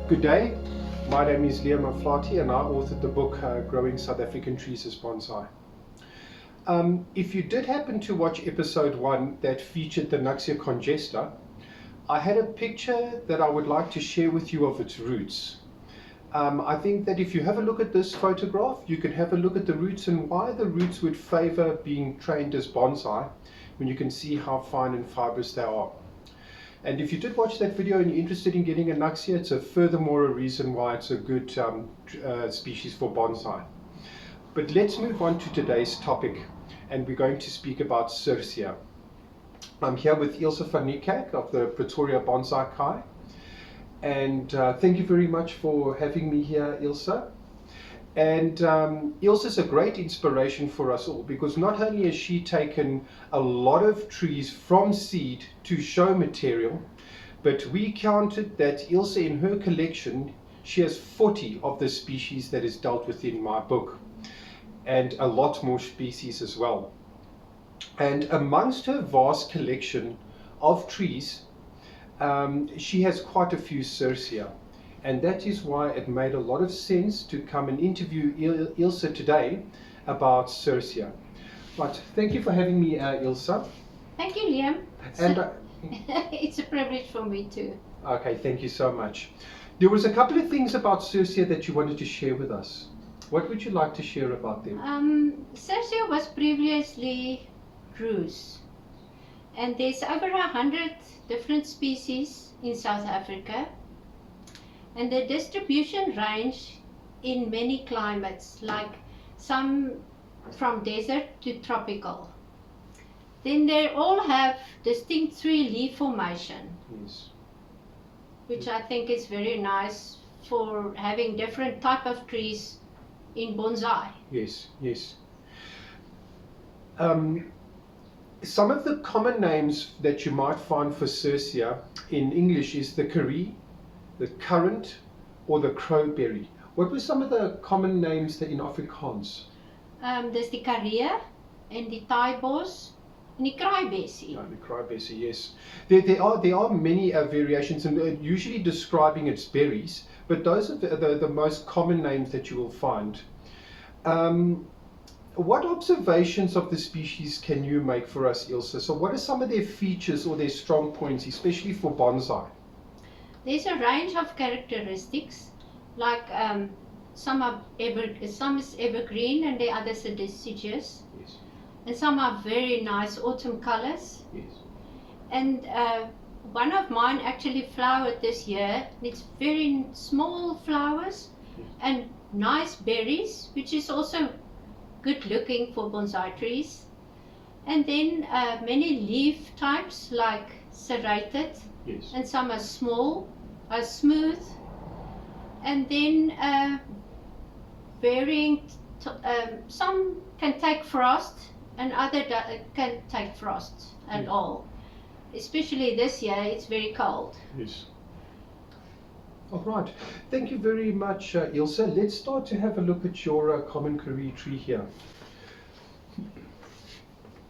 Good day, my name is Liam Maflati and I authored the book Growing South African Trees as Bonsai. If you did happen to watch episode 1 that featured the Nuxia congesta, I had a picture that I would like to share with you of its roots. I think that if you have a look at this photograph, you can have a look at the roots and why the roots would favor being trained as bonsai when you can see how fine and fibrous they are. And if you did watch that video and you're interested in getting a Nuxia, it's furthermore a reason why it's a good species for bonsai. But let's move on to today's topic, and we're going to speak about Searsia. I'm here with Ilza van Niekerk of the Pretoria Bonsai Kai. And thank you very much for having me here, Ilza. And Ilza is a great inspiration for us all, because not only has she taken a lot of trees from seed to show material, but we counted that Ilza in her collection, she has 40 of the species that is dealt with in my book, and a lot more species as well. And amongst her vast collection of trees, she has quite a few Searsia. And that is why it made a lot of sense to come and interview Ilza today about Searsia. But thank you for having me, Ilza. Thank you, Liam. And it's a privilege for me too. Okay, thank you so much. There was a couple of things about Searsia that you wanted to share with us. What would you like to share about them? Searsia was previously rose, and there's over 100 different species in South Africa. And the distribution range in many climates, like some from desert to tropical. Then they all have distinct three-leaf formation, Yes. which I think is very nice for having different type of trees in bonsai. Yes, yes. Some of the common names that you might find for Searsia in English is the Coir, the currant, or the Crowberry. What were some of the common names that in Afrikaans? There's the Coir and the Taibos and the Crowberry. The Crowberry, yes. There are many variations, and usually describing its berries, but those are the most common names that you will find. What observations of the species can you make for us, Ilza? So what are some of their features or their strong points, especially for bonsai? There's a range of characteristics, like some is evergreen and the others are deciduous. Yes. And some are very nice autumn colors. Yes. And one of mine actually flowered this year. It's very small flowers and nice berries, which is also good looking for bonsai trees. And then many leaf types like serrated. Yes. And some are small, are smooth, and then varying. Some can take frost, and other can take frost at all. Especially this year, it's very cold. Yes. All right. Thank you very much, Ilza. Let's start to have a look at your common Coir tree here.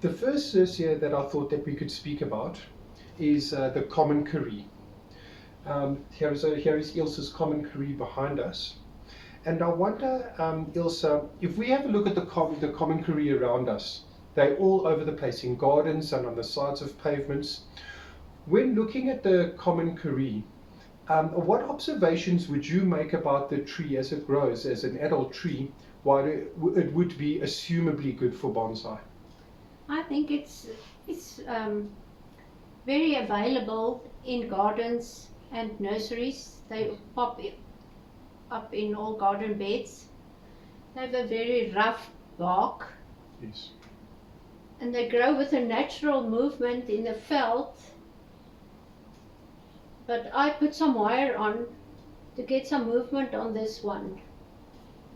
The first Searsia that I thought that we could speak about is the common Coir. Here is Ilza's common Coir behind us. And I wonder, Ilza, if we have a look at the common Coir around us, they're all over the place in gardens and on the sides of pavements. When looking at the common Coir, what observations would you make about the tree as it grows as an adult tree, while it would be assumably good for bonsai? I think it's very available in gardens and nurseries. They pop up in all garden beds. They have a very rough bark. Yes. And they grow with a natural movement in the veld. But I put some wire on to get some movement on this one.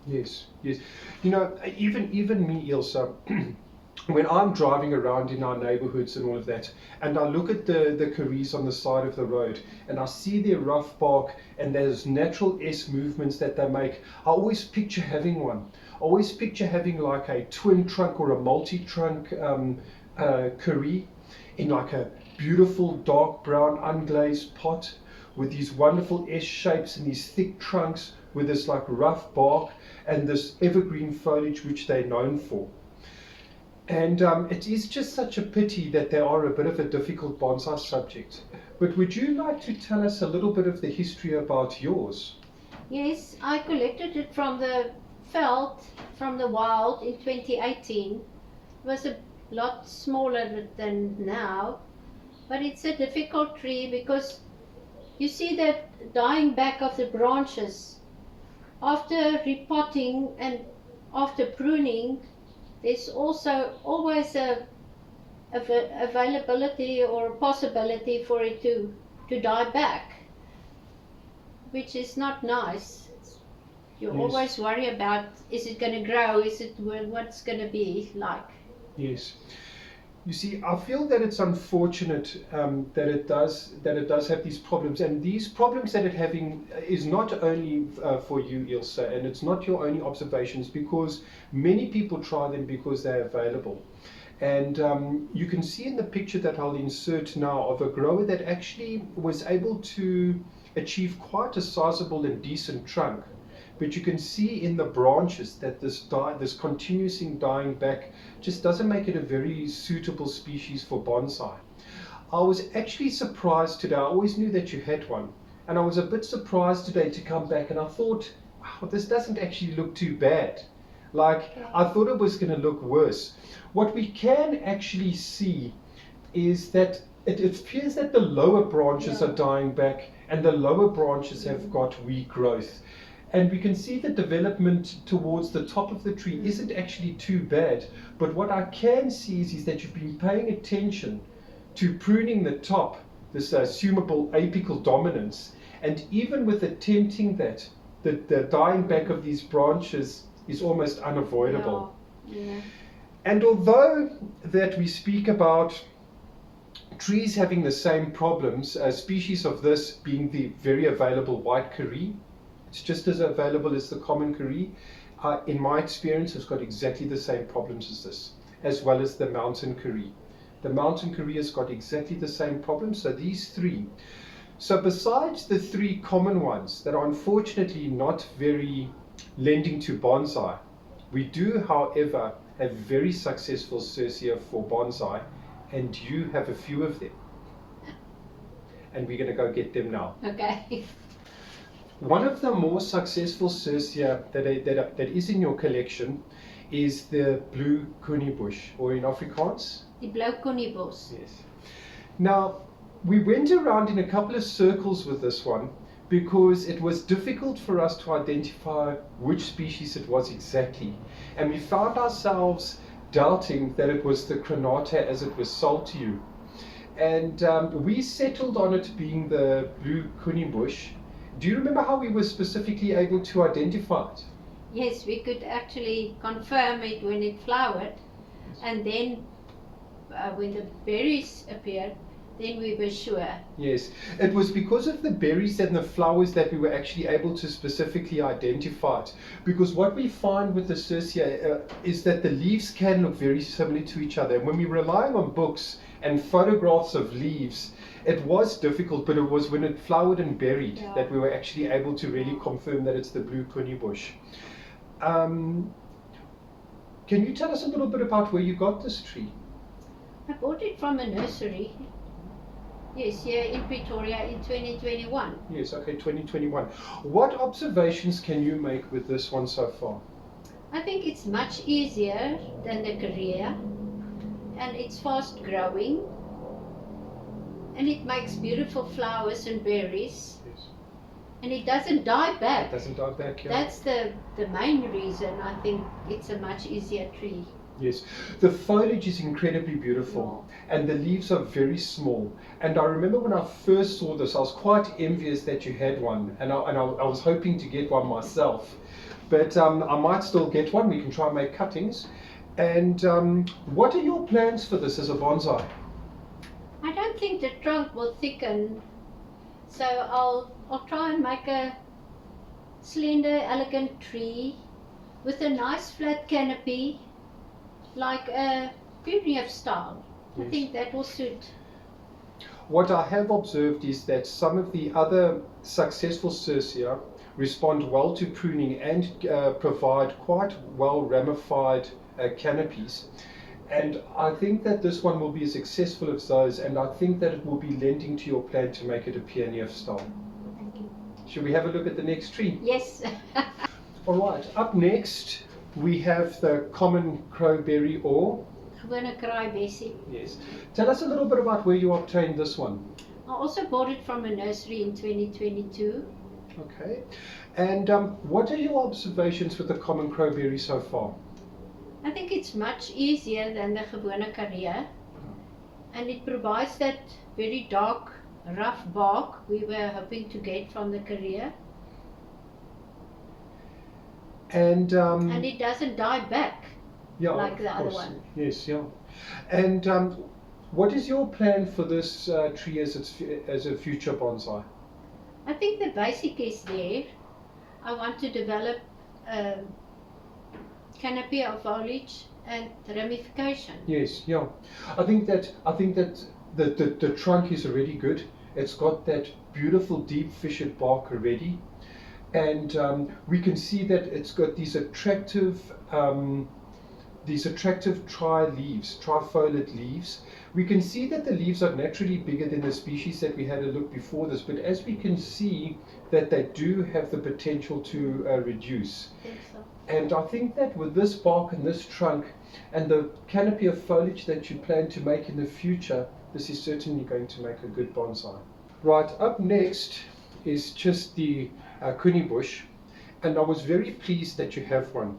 Yes, yes. You know, even me, Ilza, when I'm driving around in our neighborhoods and all of that, and I look at the Coirs on the side of the road, and I see their rough bark and those natural S movements that they make, I always picture having one. I always picture having like a twin trunk or a multi-trunk Coir in like a beautiful dark brown unglazed pot, with these wonderful S shapes and these thick trunks with this like rough bark and this evergreen foliage which they're known for. And it is just such a pity that they are a bit of a difficult bonsai subject. But would you like to tell us a little bit of the history about yours? Yes, I collected it from the veld, from the wild in 2018. It was a lot smaller than now, but it's a difficult tree because you see that dying back of the branches. After repotting and after pruning, there's also always a availability or possibility for it to die back, which is not nice. You Yes. always worry about, is it going to grow, is it what's going to be like. Yes. You see, I feel that it's unfortunate that it does have these problems, and these problems that it's having is not only for you, Ilza, and it's not your only observations, because many people try them because they're available. And you can see in the picture that I'll insert now of a grower that actually was able to achieve quite a sizable and decent trunk. But you can see in the branches that this continuous dying back just doesn't make it a very suitable species for bonsai. I was actually surprised today. I always knew that you had one. And I was a bit surprised today to come back and I thought, wow, this doesn't actually look too bad. Like, I thought it was going to look worse. What we can actually see is that it appears that the lower branches are dying back and the lower branches have got weak growth. And we can see the development towards the top of the tree isn't actually too bad. But what I can see is that you've been paying attention to pruning the top, this assumable apical dominance. And even with attempting that, the dying back of these branches is almost unavoidable. Yeah. And although that we speak about trees having the same problems, a species of this being the very available white curry, it's just as available as the common curry. In my experience, it's got exactly the same problems as this, as well as the mountain curry. The mountain curry has got exactly the same problems, so these three. So besides the three common ones that are unfortunately not very lending to bonsai, we do, however, have very successful Searsia for bonsai, and you have a few of them. And we're going to go get them now. Okay. One of the more successful Searsia that is in your collection is the blue Coir Bush, or in Afrikaans? Die blou Coir. Yes. Now, we went around in a couple of circles with this one because it was difficult for us to identify which species it was exactly. And we found ourselves doubting that it was the Granata as it was sold to you. And we settled on it being the blue Coir Bush. Do you remember how we were specifically able to identify it? Yes, we could actually confirm it when it flowered, and then when the berries appeared, then we were sure. Yes, it was because of the berries and the flowers that we were actually able to specifically identify it. Because what we find with the Searsia is that the leaves can look very similar to each other. And when we're relying on books and photographs of leaves, it was difficult, but it was when it flowered and berried that we were actually able to really confirm that it's the blue Coir Bush. Can you tell us a little bit about where you got this tree? I bought it from a nursery. Yes, here in Pretoria in 2021. Yes, okay, 2021. What observations can you make with this one so far? I think it's much easier than the Korea, and it's fast growing, and it makes beautiful flowers and berries. Yes. And it doesn't die back. It doesn't die back, yeah. That's the main reason I think it's a much easier tree. Yes, the foliage is incredibly beautiful and the leaves are very small. And I remember when I first saw this, I was quite envious that you had one, and I was hoping to get one myself. But I might still get one. We can try and make cuttings. And what are your plans for this as a bonsai? I don't think the trunk will thicken, so I'll try and make a slender, elegant tree with a nice flat canopy, like a Pyrenees style. Yes. I think that will suit. What I have observed is that some of the other successful Searsia respond well to pruning and provide quite well ramified canopies. And I think that this one will be as successful as those, and I think that it will be lending to your plan to make it a PNF style. Thank you. Should we have a look at the next tree? Yes. All right, up next we have the common crowberry or... Gewone Crowberry. Yes. Tell us a little bit about where you obtained this one. I also bought it from a nursery in 2022. Okay. And what are your observations with the common crowberry so far? I think it's much easier than the gewone Coir, and it provides that very dark, rough bark we were hoping to get from the Coir. And it doesn't die back like the other one. Yes, yeah. And what is your plan for this tree as a future bonsai? I think the basic is there. I want to develop a canopy of foliage and ramification. Yes, yeah. I think that the trunk is already good. It's got that beautiful deep fissured bark already, and we can see that it's got these attractive trifoliate leaves. We can see that the leaves are naturally bigger than the species that we had a look before this, but as we can see that they do have the potential to reduce. I think so. And I think that with this bark and this trunk and the canopy of foliage that you plan to make in the future, this is certainly going to make a good bonsai. Right, up next is just the Coir Bush, and I was very pleased that you have one,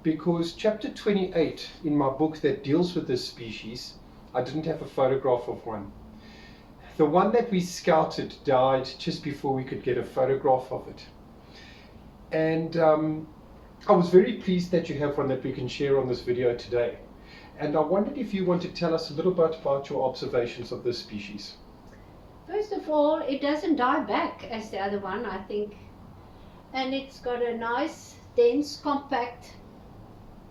because chapter 28 in my book that deals with this species, I didn't have a photograph of one. The one that we scouted died just before we could get a photograph of it. And I was very pleased that you have one that we can share on this video today. And I wondered if you want to tell us a little bit about your observations of this species. First of all, it doesn't die back as the other one, I think. And it's got a nice, dense, compact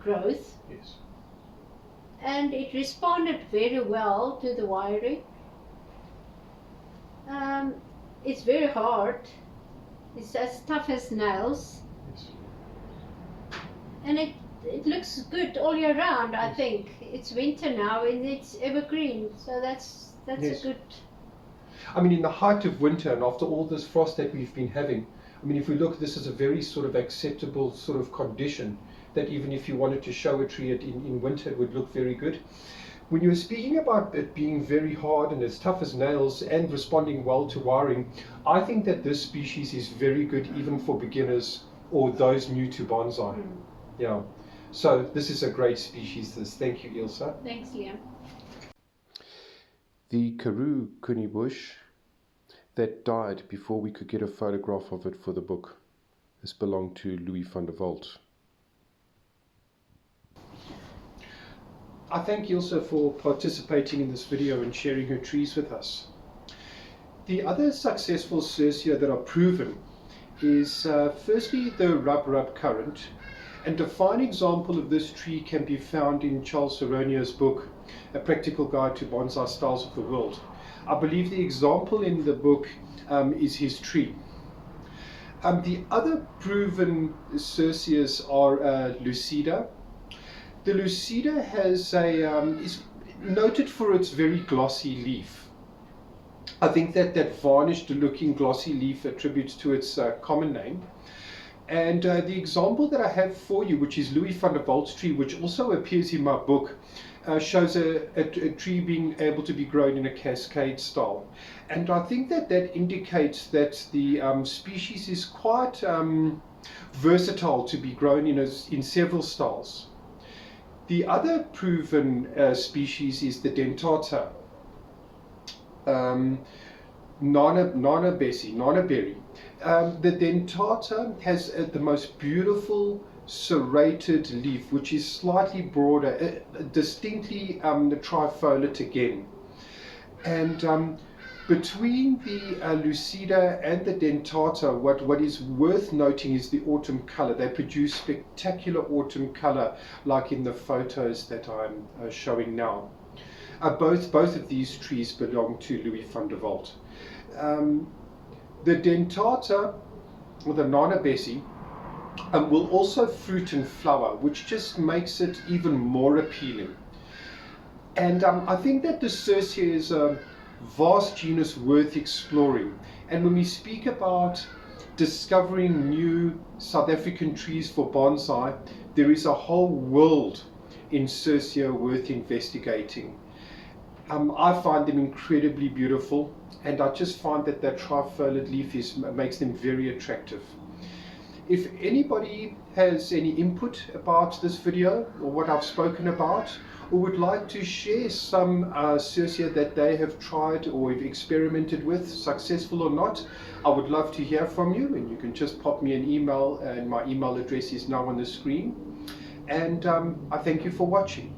growth. Yes. And it responded very well to the wiring. It's very hard. It's as tough as nails. Yes. And it looks good all year round, I think. It's winter now and it's evergreen, so that's Yes. a good... I mean, in the height of winter and after all this frost that we've been having, I mean, if we look, this is a very sort of acceptable sort of condition that even if you wanted to show a tree in winter, it would look very good. When you were speaking about it being very hard and as tough as nails and responding well to wiring, I think that this species is very good even for beginners or those new to bonsai. Yeah. So this is a great species, this. Thank you, Ilza. Thanks, Liam. The Coir Bush that died before we could get a photograph of it for the book. This belonged to Louis van der Walt. I thank Ilza for participating in this video and sharing her trees with us. The other successful Searsia that are proven is firstly the rub currant, and a fine example of this tree can be found in Charles Seronia's book, A Practical Guide to Bonsai Styles of the World. I believe the example in the book is his tree. The other proven Searsias are Lucida. The Lucida has is noted for its very glossy leaf. I think that varnished looking glossy leaf attributes to its common name. And the example that I have for you, which is Louis van der Walt's tree, which also appears in my book, shows a tree being able to be grown in a cascade style. And I think that indicates that the species is quite versatile to be grown in several styles. The other proven species is the dentata, Nana berry. The dentata has the most beautiful serrated leaf, which is slightly broader, distinctly trifoliate again. And between the Lucida and the dentata, what is worth noting is the autumn color. They produce spectacular autumn color, like in the photos that I'm showing now. Both of these trees belong to Louis van der Walt. The dentata, or the Nana Bessie, will also fruit and flower, which just makes it even more appealing. And I think that the Searsia is a vast genus worth exploring. And when we speak about discovering new South African trees for bonsai, there is a whole world in Searsia worth investigating. I find them incredibly beautiful, and I just find that that trifoliate leaf makes them very attractive. If anybody has any input about this video or what I've spoken about, or would like to share some Searsia that they have tried or have experimented with, successful or not, I would love to hear from you, and you can just pop me an email, and my email address is now on the screen. And I thank you for watching.